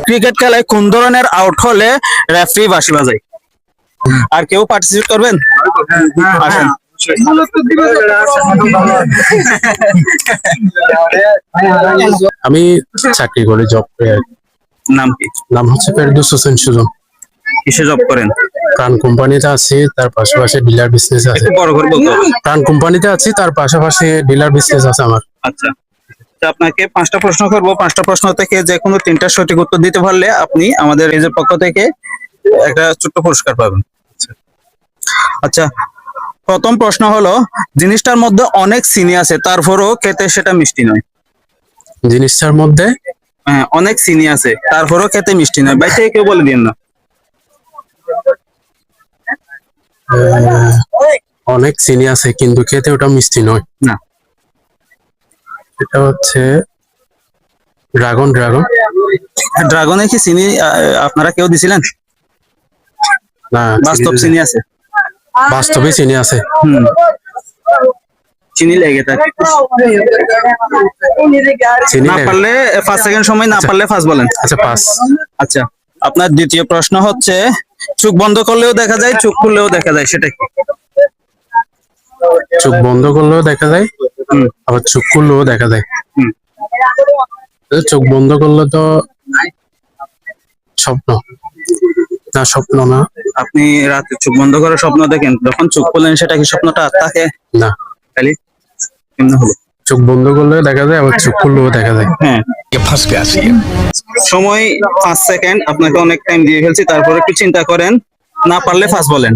Cricket খেলায় কোন ধরনের আউট হলে রেফারি বাঁশি বাজায়? আর কেউ পার্টিসিপেট করবেন? আসেন। আমি চাকরি করি, জব করি। নাম কি? নাম হচ্ছে ফেরদৌস হোসেন সুজন। কিসে জব করেন? প্রাণ কোম্পানিতে আছি, তার পাশাপাশি ডিলার বিজনেস আছে। একটু বড় করে বলতে হবে। প্রাণ কোম্পানিতে আছি, তার পাশাপাশি ডিলার বিজনেস আছে আমার। আচ্ছা, তো আপনাকে 5টা প্রশ্ন করব। 5টা প্রশ্ন থেকে যে কোনো 3টা সঠিক উত্তর দিতে পারলে আপনি আমাদের পেজের পক্ষ থেকে একটা ছোট্ট পুরস্কার পাবেন। আচ্ছা, প্রথম প্রশ্ন হলো, জিনিসটার মধ্যে অনেক চিনি আছে তারপরেও খেতে সেটা মিষ্টি নয়। জিনিসটার মধ্যে হ্যাঁ, অনেক চিনি আছে তারপরেও খেতে মিষ্টি নয়। ভাই থেকে কেউ বলে দিন না। অনেক চিনি আছে কিন্তু খেতে ওটা মিষ্টি নয়। না, এটা হচ্ছে ড্রাগন। ড্রাগনে কি চিনি আপনারা কেউ দিছিলেন? না, বাস্তব চিনি আছে। বাস্তবে চিনি আছে। চিনি লেগে থাকে। চিনি না পারলে 5 সেকেন্ড সময়, না পারলে ফার্স্ট বলেন। আচ্ছা, পাস। আচ্ছা, আপনার দ্বিতীয় প্রশ্ন হচ্ছে, চোখ বন্ধ করলেও দেখা যায়, চোখ খুললেও দেখা যায়, সেটা কি? চোখ বন্ধ করলেও দেখা যায়, আবার চোখ খুললেও দেখা যায়। চোখ বন্ধ করলে তো স্বপ্ন। না, স্বপ্ন না। আপনি রাতে চোখ বন্ধ করে স্বপ্ন দেখেন, যখন চোখ খুলেন সেটা কি স্বপ্নটা আর থাকে না, খালি কেমনে হলো? চোখ বন্ধ করলে দেখা যায়, আবার চোখ খুললেও দেখা যায়। হ্যাঁ, সময় 5 সেকেন্ড, আপনাকে অনেক টাইম দিয়ে ফেলছি, তারপরে একটু চিন্তা করেন, না পারলে ফার্স্ট বলেন।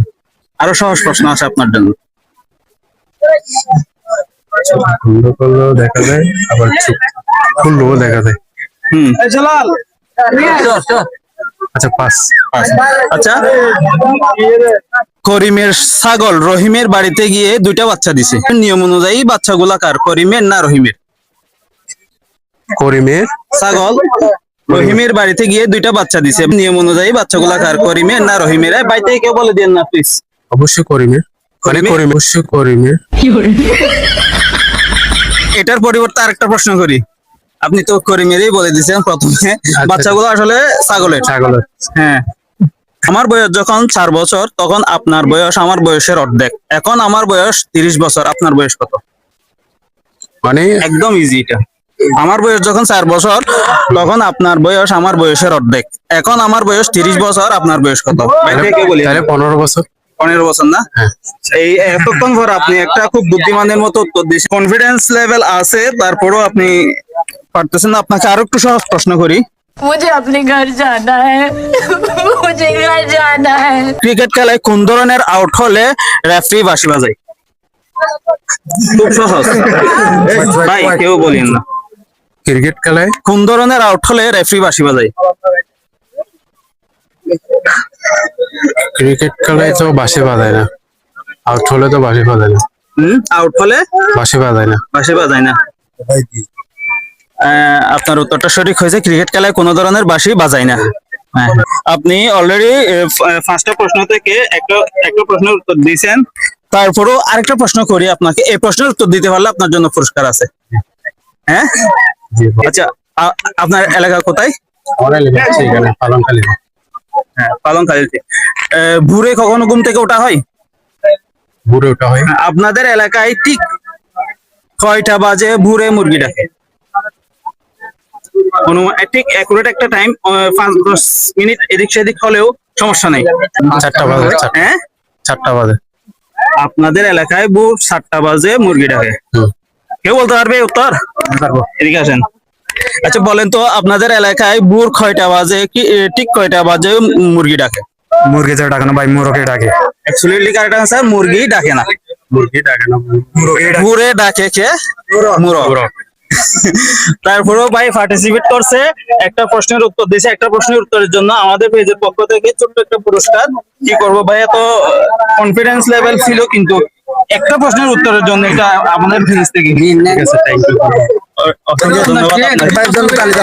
আরো সহজ প্রশ্ন আছে আপনার জন্য। চোখ বন্ধ করলেও দেখা যায়, আবার চোখ খুললেও দেখা যায়। আচ্ছা, পাস। আচ্ছা, করিমের ছাগল রহিমের বাড়িতে গিয়ে 2টা বাচ্চা দিছে। নিয়ম অনুযায়ী বাচ্চাগুলা কার, করিমের না রহিমের? করিমের ছাগল রহিমের বাড়িতে গিয়ে 2টা বাচ্চা দিছে, নিয়ম অনুযায়ী বাচ্চাগুলা কার, করিমের না রহিমের? বাড়িতে কেউ বলে দেন না প্লিজ। অবশ্যই করিমের, মানে করিমের, অবশ্যই করিমের। এটার পরিবর্তে আরেকটা প্রশ্ন করি। আপনি তো করিমেরই বলে দিয়েছেন প্রথমে, বাচ্চাগুলো আসলে ছাগলের। হ্যাঁ, আমার বয়স যখন 4 বছর তখন আপনার বয়স আমার বয়সের অর্ধেক। এখন আমার বয়স 30 বছর, আপনার বয়স কত? মানে একদম ইজি এটা। আমার বয়স যখন 4 বছর তখন আপনার বয়স আমার বয়সের অর্ধেক। এখন আমার বয়স 30 বছর, আপনার বয়স কত? তাহলে 15 বছর। 15 বছর না? এই এতক্ষণ পর আপনি একটা খুব বুদ্ধিমানের মতো উত্তর দিয়েছেন। কনফিডেন্স লেভেল আছে, তারপরেও আপনি পারতেছেন না। আপনাকে আরো একটু সহজ প্রশ্ন করি। मुझे अपने घर जाना है मुझे घर जाना है। ক্রিকেট খেলায় কোন ধরনের আউট হলে রেফারি বাঁশি বাজায়? খুব সহজ ভাই, কেউ বলেন না। ক্রিকেট খেলায় কোন ধরনের আউট হলে রেফারি বাঁশি বাজায়? ক্রিকেট খেলায় তো বাঁশি বাজায় না, আউট হলে তো বাঁশি বাজায় না। আউট হলে বাঁশি বাজায় না। বাঁশি বাজায় না। আপনার উত্তরটা সঠিক হয়েছে, ক্রিকেট খেলায় কোনো ধরনের বাঁশি বাজায় না। আপনি অলরেডি 5টা প্রশ্ন থেকে একটা প্রশ্নের উত্তর দিয়েছেন, তারপরেও আরেকটা প্রশ্ন করি আপনাকে। এই প্রশ্নের উত্তর দিতে পারলে আপনার জন্য পুরস্কার আছে। হ্যাঁ, আচ্ছা, আপনার এলাকা কোথায়? আমার এলাকা আছে এখানে পালংখালী। হ্যাঁ, পালংখালীতে। ভোরে কখনো ঘুম থেকে ওঠা হয়? ভোরে ওঠা হয়। আপনাদের এলাকায় ঠিক কয়টা বাজে ভোরে মুরগি ডাকে? ঠিক অ্যাকুরেট একটা টাইম, 5-10 মিনিট এদিক সেদিক হলেও সমস্যা নেই। 4টা বাজে। হ্যাঁ, 4টা বাজে। আপনাদের এলাকায় ভোর 7টা বাজে মুরগি ডাকে। কেউ বলতে পারবে উত্তর? এদিকে আসেন। আচ্ছা, বলেন তো আপনাদের এলাকায় ভোর কয়টা বাজে, ঠিক কয়টা বাজে মুরগি ডাকে? মুরগি তো ডাকে না ভাই, মোরগে ডাকে। অ্যাকচুয়ালি কারেক্ট আনসার, মুরগি ডাকে না। মুরগি ডাকে না, ভোরে ডাকে কে? মুরগ। তারপরেও ভাই পার্টিসিপেট করছে, একটা প্রশ্নের উত্তর দিয়েছে। একটা প্রশ্নের উত্তরের জন্য আমাদের পেজের পক্ষ থেকে ছোট্ট একটা পুরস্কার। কি করবো ভাই, এত কনফিডেন্স লেভেল ছিল, কিন্তু একটা প্রশ্নের উত্তরের জন্য এটা আমাদের পেজ থেকে। ঠিক আছে, থ্যাংক ইউ। অসংখ্য ধন্যবাদ আপনাকে।